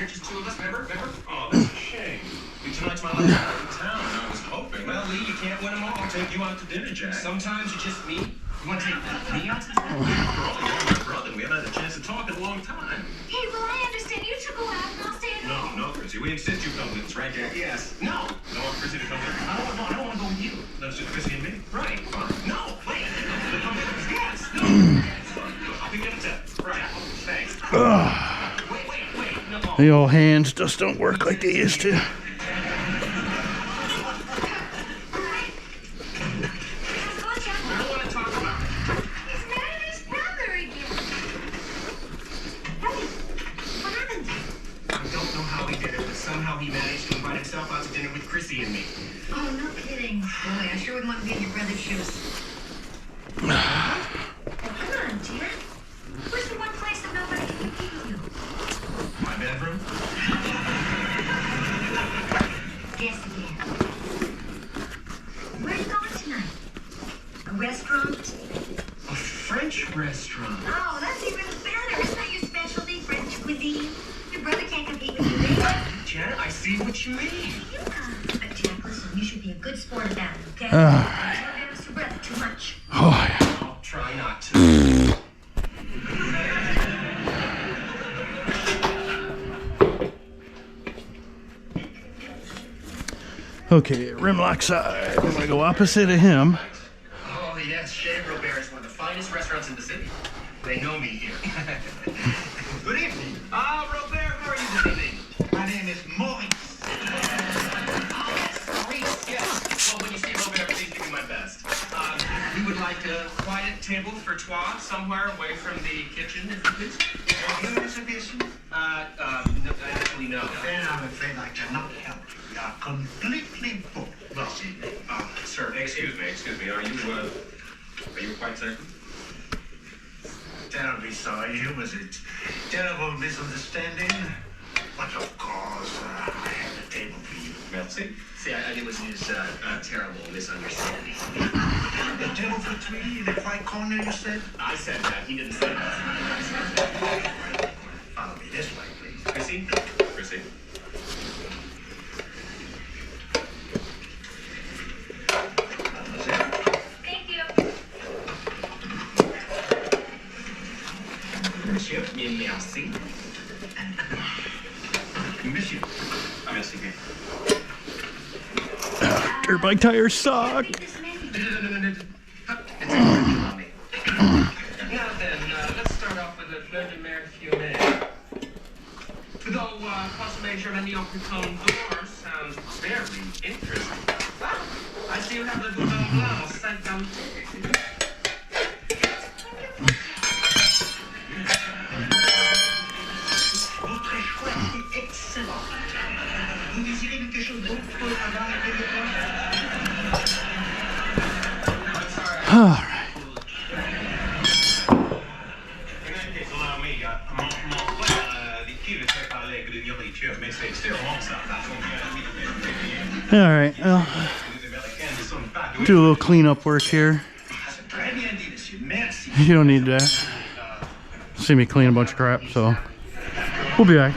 here, just two of us, remember? Oh, that's a shame. Tonight's my last night in town, and I was hoping. Well, Lee, you can't win them all. I'll take you out to dinner, Jack. Sometimes you just meet. You want to take me out to dinner? After all, you're my brother. We haven't had a chance to talk in a long time. Hey, well, I understand you two go out and I'll stay at home. No, Chrissy. We insist you come with us, right, Jack? Yes. No. You don't want Chrissy to come with us? I don't want to go with you. No, it's just Chrissy and me. Right. Fine. No, wait. Come with us. Yes. No. I'll be good at that. Right. Thanks. Wait. No. The old hands just don't work like they used to. Somehow he managed to invite himself out to dinner with Chrissy and me. Oh, no kidding. Boy, I sure wouldn't want to be in your brother's shoes. Come on, Jack. Where's the one place that nobody can beat you? My bedroom? Guess again. Where are you going tonight? A restaurant? A French restaurant. Oh, that's even better. Isn't that your specialty, French cuisine? Your brother can't compete with you there. Janet, I see what you mean. But Jack, listen, you should be a good sport about it, okay? All right. Don't ask your brother too much. Oh, yeah. I'll try not to. Okay, Rimlock side. I'm gonna go opposite of him. Oh, yes, Chez Robert is one of the finest restaurants in the city. They know me here. Good evening. Robert, how are you this evening? My name is Maurice. Oh, yes, Maurice, yes. Well, when you see Robert, please give me my best. We would like a quiet table for trois somewhere away from the kitchen, if you please. Any reservation? No, actually, no. Then I'm afraid I cannot help you. We are completely booked. Well, sir, excuse me. Are you quite certain? Terribly sorry, you was it terrible misunderstanding? But of course, I have a table for you. Merci. See, it was his terrible misunderstanding. A table for three in the far corner, you said? I said that. He didn't say that. Follow me this way, please. Chrissy? Thank you. Monsieur, bien merci. Monsieur. Merci bien. Dirt bike tires suck. Now then, let's start off with a fleur de mer fumée. Though consommé Germany au Piton d'Or sounds very interesting. I see you have the Bouton Blanc, 50. Votre choix est excellent. Vous désirez quelque chose d'autre avant l'arrivée de All right. In that case, allow me. Mon frère, des qui le fait parler avec le nourriture, mais c'est still bon ça. All right. Well, do a little cleanup work here. Très bien dit, monsieur. Merci. You don't need that. See me clean a bunch of crap, so we'll be back.